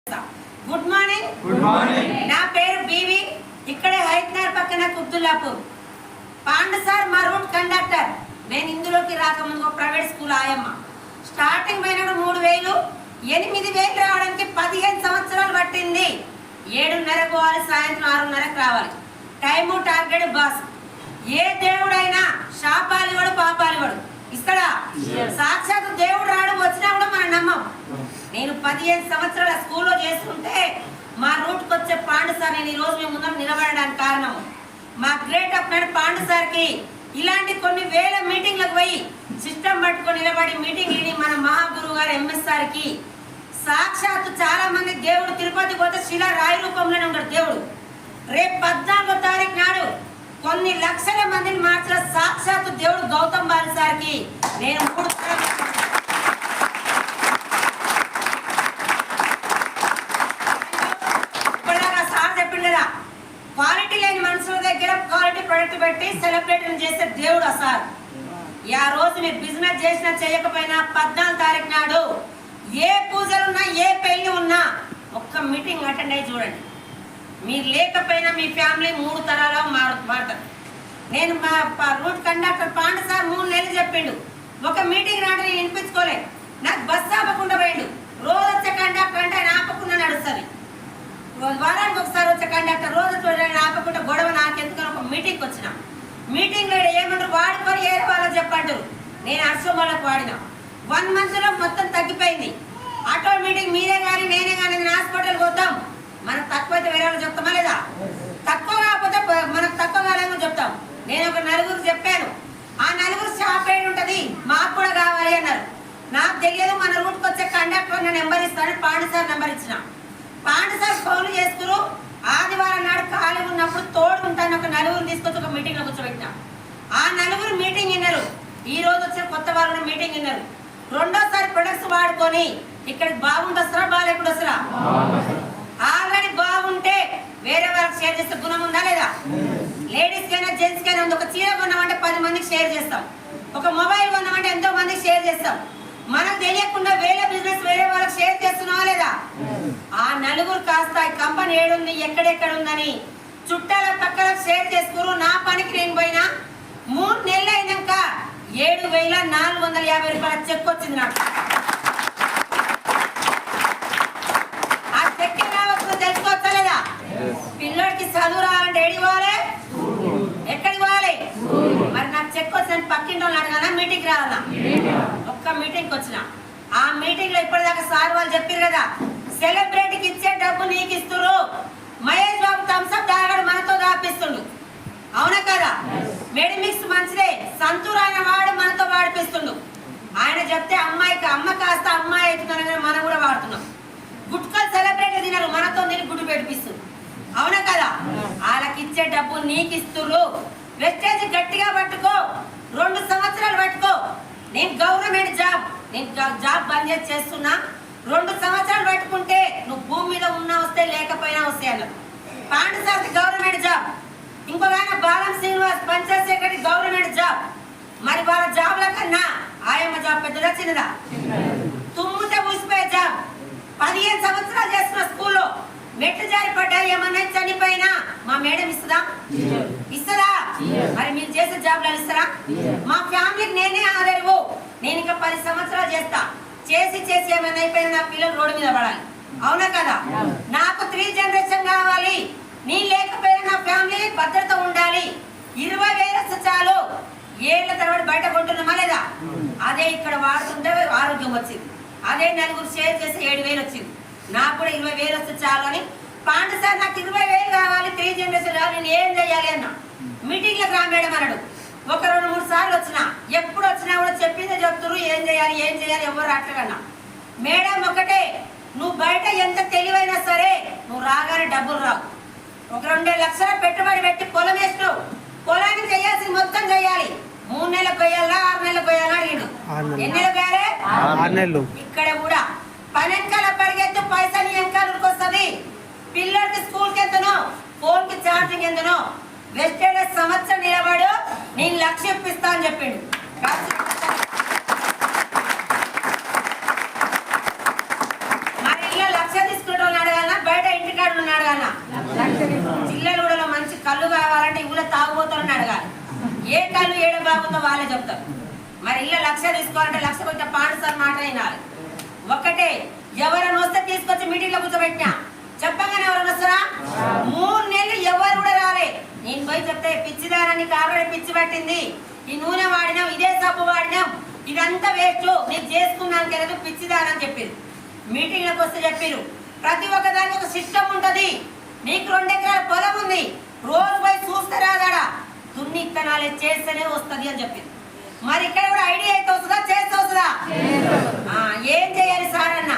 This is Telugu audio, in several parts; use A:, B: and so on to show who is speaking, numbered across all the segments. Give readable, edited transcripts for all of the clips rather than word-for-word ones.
A: Good morning. Good morning. నా పేరు బీవి. ఇక్కడే హైట్నర్ పక్కన కుబ్దుల్లాపూర్. పాండు సార్ మా రూట్ కండక్టర్. నేను ఇందులోకి రాకముందు ప్రైవేట్ స్కూల్ ఆయమ్మ. స్టార్టింగ్ పోయినప్పుడు 3000, 8000 రావడానికి 15 సంవత్సరాలు పట్టింది. 7:30 పోవాలి, సాయంత్రం 6:30కి రావాలి. Time target boss. ఏ దేవుడైనా శాపాలివాడు పాపాలివాడు ఇస్తాడా? సాక్షాత్ దేవుడు రాడు, వచ్చినా కూడా మనం నమ్మం. నేను 15 సంవత్సరాల స్కూల్లో చేస్తుంటే మా రూట్కి వచ్చే పాండు సార్ నేను ఈ రోజు మీ ముందర నిలబడడానికి కారణం మా గ్రేట్ అప్ నాడు పాండు సార్కి ఇలాంటి కొన్ని వేల మీటింగ్లకు పోయి సిస్టమ్ పట్టుకొని నిలబడి మీటింగ్ విని మన మహాగురువు గారు ఎంఎస్ సార్కి సాక్షాత్తు చాలా మంది దేవుడు తిరుపతి పోతే శిలా రాయి రూపంలోనే ఉంటాడు దేవుడు. రేపు 14వ తారీఖు నాడు కొన్ని లక్షల మందిని మార్చిన సాక్షాత్తు దేవుడు గౌతమ్ బాలి సార్కి నేను 3 క్వాలిటీ లేని మనుషుల దగ్గర క్వాలిటీ ప్రొడక్ట్ పెట్టి సెలబ్రేట్ చేసే దేవుడు సార్. ఆ రోజు మీరు బిజినెస్ చేసినా చేయకపోయినా 14వ తారీఖు నాడు ఏ పూజలున్నా ఏ పెళ్లి ఉన్నా ఒక్క మీటింగ్ అటెండ్ అయ్యి చూడండి. మీరు లేకపోయినా మీ ఫ్యామిలీ 3 తరాలు మారుతారు. నేను మా రూట్ కండక్టర్ పాండు సార్ 3 నెలలు చెప్పిండు. ఒక మీటింగ్ నాడు నేను వినిపించుకోలే. నాకు బస్సు ఆపకుండా పోయిండు. రోజు వచ్చే కండక్టర్ అంటే ఆయన ఆపకుండా నడుస్తుంది. వారానికి ఒకసారి వచ్చే కండక్టర్ రోజు ఆపకుండా గొడవ నాకెందుకని ఒక మీటింగ్కి వచ్చిన. మీటింగ్లో ఏమంటారు వాడుకొని ఏరే వాళ్ళకి చెప్పంటారు. నేను అశ్వమాలకు వాడిన 1 మంత్లో మొత్తం తగ్గిపోయింది. ఆటో మీటింగ్ మీరే కానీ నేనే కానీ హాస్పిటల్కి వద్దాం. మనకు తక్కువైతే వేరే వాళ్ళు చెప్తామా లేదా? తక్కువ కాకపోతే మనకు తక్కువ కాలేమో చెప్తాం. నేను ఒక 4 చెప్పాను. ఆ 4 షాప్ ఏడు ఉంటుంది, మాకు కూడా కావాలి అన్నారు. నాకు తెలియదు. మన రూట్కి వచ్చే కండక్టర్ నేను నెంబర్ ఇస్తాను. పాండు సార్ నెంబర్ ఇచ్చిన. పాండు సార్ ఫోన్లు చేస్తున్నారు. ఆదివారం నాడు ఖాళీ ఉన్నప్పుడు తోడు ఉంటాను ఒక 4 తీసుకొచ్చి ఒక మీటింగ్లో కూర్చోబెట్టిన. ఆ 4 మీటింగ్ విన్నారు. ఈ రోజు వచ్చిన కొత్త వాళ్ళు మీటింగ్ విన్నారు. రెండోసారి ప్రొడక్ట్స్ వాడుకొని ఇక్కడికి బాగుండొస్తారా బాగాలేకుండా వస్తారా? ఆల్రెడీ బాగుంటే వేరే వాళ్ళకి షేర్ చేస్తే గుణం ఉందా లేదా? లేడీస్ కైనా జెంట్స్ కైనా ఒక చీర కొన్నామంటే 10 మందికి షేర్ చేస్తాం. ఒక మొబైల్ కొన్నామంటే ఎంతో మందికి షేర్ చేస్తాం. మనకు తెలియకుండా వేరే బిజినెస్ వేరే వాళ్ళకి షేర్ చేస్తున్నావా లేదా? ఆ 4 కాస్త ఈ కంపెనీ ఏడుంది ఎక్కడెక్కడ ఉందని చుట్టాల పక్కన షేర్ చేసుకురు. నా పనికి నేను పోయినా 3 నెలలు అయినాక 7,450 రూపాయల చెక్ వచ్చింది నాకు. ఆ చెక్ ఎలా వస్తుందో తెలుసుకోవచ్చా లేదా? పిల్లడికి చదువు రావాలంటే ఏడికి పోవాలి, ఎక్కడికి పోవాలి? మరి నాకు చెక్ వచ్చిన పక్కింటి వాళ్ళు అడగానా మీటింగ్కి రావాలా? ఒక్క మీటింగ్కి వచ్చిన. ఆ మీటింగ్ లో ఇప్పటిదాకా సార్ వాళ్ళు చెప్పారు కదా, సెలబ్రిటీకి ఇచ్చే డబ్బు నీకు ఇస్తురు. మహేష్ బాబు థమ్స్అప్ తాగాడు, మనతో దాపిస్తుండు. అవునా కదా? మెడిమిక్స్ మంచిదే, సంతూర్ ఆయన వాడు మనతో వాడిపిస్తుండు. ఆయన చెప్తే అమ్మాయికి అమ్మ కాస్త అమ్మాయి అవుతున్నారని మనం కూడా వాడుతున్నాం. గుట్కలు సెలబ్రిటీ తినరు, మనతో తిని గుడ్డు పెట్టిపిస్తుంది. అవునా కదా? వాళ్ళకి ఇచ్చే డబ్బు నీకు ఇస్తురు. వెస్టేజ్ గట్టిగా పట్టుకో, 2 సంవత్సరాలు పట్టుకో. నేను గవర్నమెంట్ నేను జాబ్ బంద్ చేస్తున్నా. 2 సంవత్సరాలు పెట్టుకుంటే నువ్వు భూమి మీద ఉన్నా వస్తే లేకపోయినా వస్తాయి అన్నారు. పాండు సార్కి గవర్నమెంట్ జాబ్. ఇంకొక ఆయన Balam Srinivas panchayat secretary government job. మరి వాళ్ళ జాబ్ల కన్నా ఆయమ్మ జాబ్ పెద్దదా చిన్నదా? తుమ్మితే ఊసిపోయే జాబ్. 15 సంవత్సరాలు చేస్తున్న స్కూల్లో మెట్లు జారి పడ్డా ఏమన్నా చనిపోయినా మా మేడం ఇస్తుందా? ఇస్తుందా? మరి మీరు చేసే జాబ్లు ఇస్తారా? మా ఫ్యామిలీకి నేనే ఆదరువు. నేను ఇంకా 10 సంవత్సరాలు చేస్తా. చేసి ఏమైనా అయిపోయినా నా పిల్లలు రోడ్డు మీద పడాలి. అవునా కదా? నాకు 3 జనరేషన్ కావాలి. నీ లేకపోయినా నా ఫ్యామిలీ భద్రత ఉండాలి. 20,000 వస్తే చాలు. ఏళ్ల తర్వాత బయట కొంటున్నామా లేదా? అదే ఇక్కడ వాడుతుంటే ఆరోగ్యం వచ్చింది. అదే 4 షేర్ చేస్తే 7,000 వచ్చింది. నాకు కూడా 20,000 వస్తే చాలు అని పాండు సార్ నాకు 20,000 కావాలి, 3 జనరేషన్ కావాలి, నేను ఏం చేయాలి అన్న. మీటింగ్లకు రా మేడం అన్నాడు. ఒక 2-3 సార్లు వచ్చిన. ఎప్పుడు వచ్చినా కూడా చెప్పిందే చెప్తున్నారు, ఏం చేయాలి ఎవరు రాట్లేదన్నా. మేడం ఒకటే, నువ్వు బయట ఎంత తెలివైనా సరే నువ్వు రాగానే డబ్బులు రావు. ఒక 2 లక్షల పెట్టుబడి పెట్టి పొలం వేసినావు. పొలాన్ని చేయాల్సింది మొత్తం చేయాలి. 3 నెలలకు పోయాలా 6 నెలలకు పోయాలా అడిగిండు. ఎన్ని నెలలు పోయాలి?
B: 6 నెలలు.
A: ఇక్కడ కూడా పని వెనకాల పరిగెత్తు, పైసలు వెనకాల వస్తుంది. పిల్లలకి స్కూల్కి ఎంతనో, ఫోన్ కి ఛార్జింగ్ ఎంతనో. వెస్టేజ్ సంవత్సరం నిలబడు, నేను 1,00,000 ఇప్పిస్తా అని చెప్పిండు. మరి 1,00,000 తీసుకుంటాం ఏ కళ్ళు ఏడ బాగుందో వాళ్ళే చెప్తారు. మరి ఇళ్ళ లక్ష తీసుకోవాలంటే లక్ష కొంచెం పాండు సార్ మాట అయినారు. ఒకటే ఎవరైనా వస్తే తీసుకొచ్చి మీటింగ్లో కూర్చోబెట్టినా చెప్పగానే ఎవరైనా వస్తారా? 3 నెలలు ఎవరు కూడా రాలే. నేను పోయి చెప్తే పిచ్చిదానానికి ఆల్రెడీ పిచ్చి పట్టింది, ఈ నూనె వాడినాం, ఇదే సబ్బు వాడినాం, ఇదంతా వేస్ట్, నీకు చేసుకున్నాను కదా పిచ్చిదానని చెప్పారు. మీటింగ్లకు వస్తే చెప్పారు ప్రతి ఒక్కదానికి ఒక సిస్టమ్ ఉంటది. నీకు 2 ఎకరాల పొలం ఉంది, రోజు పోయి చూస్తే రాదాడా దున్ని ఇత్తనాలే చేస్తేనే వస్తుంది అని చెప్పింది. మరి ఇక్కడ కూడా ఐడియా అయితే వస్తుందా, చేస్తే వస్తుందా? ఏం చేయాలి సార్ అన్న,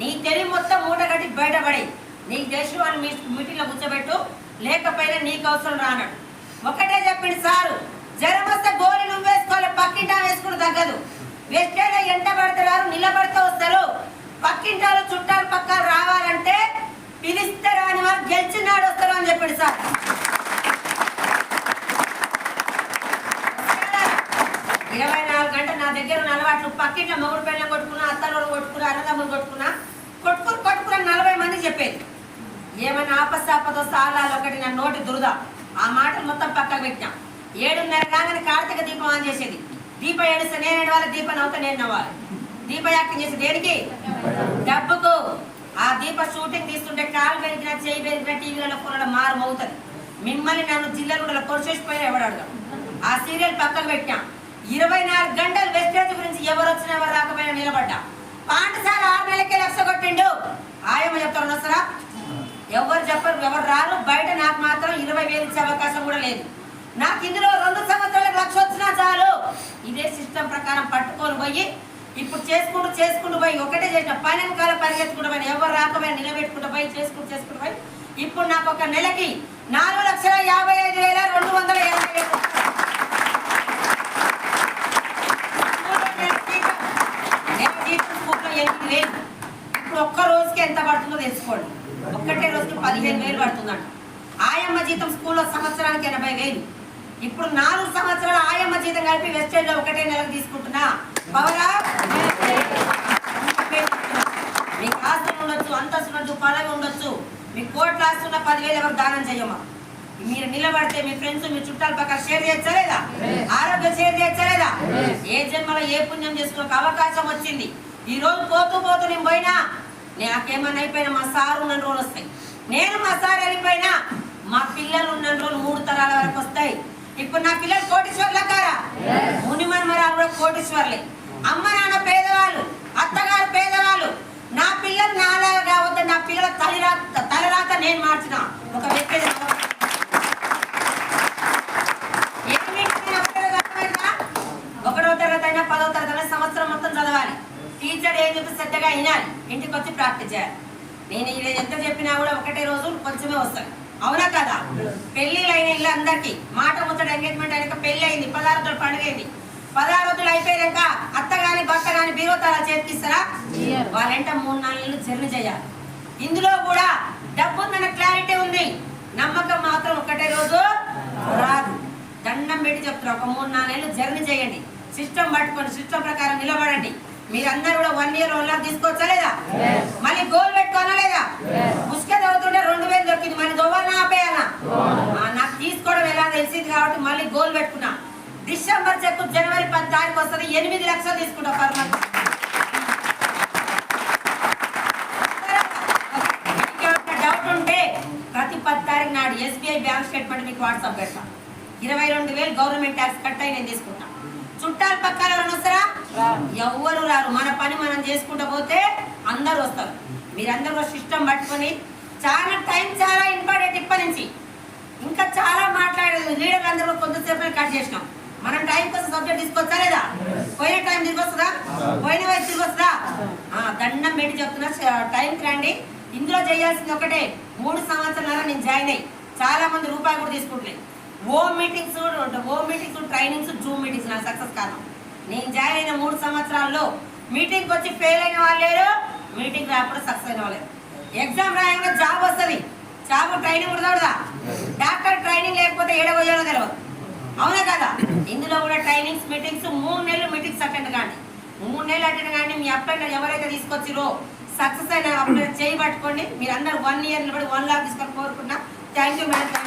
A: నీ తెలివి మొత్తం మూట కట్టి బయటపడి నీకు చేసిన వాళ్ళు మీటింగ్లో కూర్చోబెట్టు, లేకపోయినా నీకు అవసరం రానడు. ఒకటే చెప్పింది సారు, జ్వరం వస్తే గోళీ నువ్వు వేసుకోవాలి, పక్కింటా వేసుకుని తగ్గదు. వెస్టేలో ఎంట పడతారు, నిలబడితే వస్తారు. పక్కింటాలు చుట్టాలు పక్కలు రావాలంటే పిలిస్తే రాని వారు గెలిచినాడు వస్తారు అని చెప్పాడు సార్. 24 గంటలు నా దగ్గర ఉన్న అలవాట్లు, పక్కింట్లో మొగుడు పెళ్ళం కొట్టుకున్నా, అత్తలు కొట్టుకున్నా, అన్నదమ్ములు కొట్టుకున్నా, కొట్టుకుని 40 మంది చెప్పేది. ఏమైనా ఆపద వస్తే ఆలాలు ఒకటి నా నోటి దురద, ఆ మాటలు మొత్తం పక్కకు పెట్టినా. 7:30 కాగానే కార్తీక దీపం ఆన్ చేసేది. దీపం ఏడుస్తే నేను ఏడవాలి, దీపం నవ్వుతా నేను నవ్వాలి. దీప యాక్టింగ్ చేసి దేనికి? డబ్బుకు. ఆ దీప షూటింగ్ తీస్తుంటే కాలు పెరిగినా చేయి పెరిగినా టీవీలలో ఫోన్లో మారు మోగుతుంది. మిమ్మల్ని నన్ను జిల్లాలో కొరిచేసిపోయినా ఎవడాడుగా. ఆ సీరియల్ పక్కకు పెట్టినా. 24 గంటలు వెస్టేజ్ గురించి ఎవరు వచ్చినా ఎవరు రాకపోయినా నిలబడ్డా. పాఠశాల 6 నెలలకే లక్ష కొట్టిండు. ఆయమ్మ చెప్తారు వస్తారా? ఎవరు చెప్పరు, ఎవరు రారు. బయట నాకు మాత్రం 20,000 ఇచ్చే అవకాశం కూడా లేదు. నాకు ఇందులో 2 సంవత్సరాలకు లక్ష వచ్చినా చాలు. ఇదే సిస్టమ్ ప్రకారం పట్టుకొని పోయి ఇప్పుడు చేసుకుంటూ పోయి ఒకటే చేసిన పని వెనకాల పరిగెత్తుకుంటూ పోయి ఎవరు రాకపోయినా నిలబెట్టుకుంటూ పోయి చేసుకుంటూ పోయి ఇప్పుడు నాకు ఒక నెలకి 4,55,280. ఇప్పుడు ఒక్క రోజుకి ఎంత పడుతుందో తెలుసుకోండి. ఒక్కటే రోజుకి 15,000 పడుతుందంట. ఆయమ్మ జీతం స్కూల్లో సంవత్సరానికి 80,000. ఇప్పుడు 4 సంవత్సరాలు ఆయమ్మ జీతం కలిపి వెస్టేజ్ లో ఒకటే నెలకు తీసుకుంటున్నా. పవరా మీకు ఆస్తులు ఉండొచ్చు, అంతస్తులు ఉండొచ్చు, పదవి ఉండొచ్చు, మీకు కోట్ల ఆస్తులు ఉన్న 10,000 ఎవరు దానం చెయ్యమా. మీరు నిలబడితే మీ ఫ్రెండ్స్ మీ చుట్టాల పక్కన షేర్ చేయొచ్చా లేదా? ఆరోగ్యం షేర్ చేయొచ్చా లేదా? ఏ జన్మలో ఏ పుణ్యం చేసుకోవడానికి అవకాశం వచ్చింది. ఈ రోజు పోతూ నేను పోయినా నాకేమన్నా అయిపోయినా మా సార్ ఉన్న రోజులు వస్తాయి. నేను మా సార్ వెళ్ళిపోయినా మా పిల్లలు ఉన్న రోజులు 3 తరాల వరకు వస్తాయి. ఇప్పుడు నా పిల్లలు కోటీశ్వర్ల కారా? మునిమన్మరాలు కూడా కోటీశ్వర్లే. అమ్మ నాన్న పేదవాళ్ళు, అత్తగారు పేదవాళ్ళు. నా పిల్లలు నాలాగా కావద్దు, నా పిల్లల తలరాత నేను మార్చిన ఒక వ్యక్తి. ఒకటో తరగతి అయినా 10వ తరగతి అయినా సంవత్సరం మొత్తం చదవాలి. టీచర్ ఏం చెప్తే శ్రద్ధగా వినాలి, ఇంటికి వచ్చి ప్రాక్టీస్ చేయాలి. నేను ఇది ఎంత చెప్పినా కూడా ఒకటే రోజు కొంచెమే వస్తాయి. అవునా కదా? పెళ్లిళ్ళు అయిన ఇల్లు అందరికి మాట ముచ్చట ఎంగేజ్మెంట్ అయినాక పెళ్లి అయింది, 16 రోజులు పండుగ అయింది. 16 రోజులు అయిపోయాక అత్త గాని భర్త గాని బీరోతారా చేతికిస్తారా? వాళ్ళంట 3-4 నెలలు జర్నీ చేయాలి. ఇందులో కూడా డబ్బు ఉందన్న క్లారిటీ ఉంది, నమ్మకం మాత్రం ఒకటే రోజు రాదు. దండం పెట్టి చెప్తారు, ఒక 3-4 నెలలు జర్నీ చేయండి. సిస్టమ్ పట్టుకోండి, సిస్టమ్ ప్రకారం నిలబడండి. మీరందరూ కూడా 1 ఇయర్ 1 లాక్ తీసుకోవచ్చా లేదా? మళ్ళీ గోల్ పెట్టుకోనా లేదా? ముసుకే చదువుతుంటే 2,000 దొరికింది, మళ్ళీ దొవ్వాలన్నా ఆపేయాలా? నాకు తీసుకోవడం ఎలా తెలిసింది కాబట్టి మళ్ళీ గోల్ పెట్టుకున్నా. డిసెంబర్ చెక్ జనవరి 10 తారీఖు వస్తుంది, 8 లక్షలు తీసుకుంటా పర్ మంత్. డౌట్ ఉంటే ప్రతి 10 తారీఖు నాడు SBI బ్యాంక్ స్టేట్మెంట్ మీకు వాట్సాప్ పెడతా. 22,000 గవర్నమెంట్ ట్యాక్స్ కట్ అయి నేను తీసుకుంటా. చుట్టాలు పక్కన ఎవరైనా వస్తారా? ఎవ్వరు రారు. మన పని మనం చేసుకుంటూ పోతే అందరు వస్తారు. మీరందరూ సిస్టమ్ పట్టుకొని చాలా ఇంపార్టెంట్. ఇప్పటి నుంచి ఇంకా చాలా మాట్లాడేది. లీడర్లు అందరూ కొంతసేపు కట్ చేసినాం. మనం టైం కోసం సబ్జెక్ట్ తీసుకొచ్చా లేదా? పోయిన టైం తిరిగి వస్తుందా? పోయిన వయసు తిరిగి వస్తుందా? దండం పెట్టి చెప్తున్నా, టైంకి రండి. ఇందులో చేయాల్సింది ఒకటే, 3 సంవత్సరాల నేను జాయిన్ అయ్యి చాలా మంది రూపాయలు కూడా తీసుకుంటున్నాయి. Home meetings, trainings, Zoom meetings నా సక్సెస్ కారణం. నేను జాయిన్ అయిన 3 సంవత్సరాల్లో మీటింగ్కి వచ్చి ఫెయిల్ అయిన వాళ్ళు లేరు, మీటింగ్ రాకుండా సక్సెస్ అయిన వాళ్ళు. ఎగ్జామ్ రాయగానే జాబ్ వస్తుంది, జాబ్ ట్రైనింగ్ కూడా చూడదా? డాక్టర్ ట్రైనింగ్ లేకపోతే ఏడవయ్యాలో తెలియదు. అవునా కదా? ఇందులో కూడా ట్రైనింగ్స్, మీటింగ్స్, 3 నెలలు మీటింగ్స్ అటెండ్ కానీ 3 నెలలు అటెండ్ కానీ మీ అప్లైన్ ఎవరైతే తీసుకొచ్చిరో సక్సెస్ అయిన అప్లై చేయి పట్టుకోండి. మీరు అందరు 1 ఇయర్ నిలబడి 1 లాక్ తీసుకొని కోరుకున్నా. Thank you madam.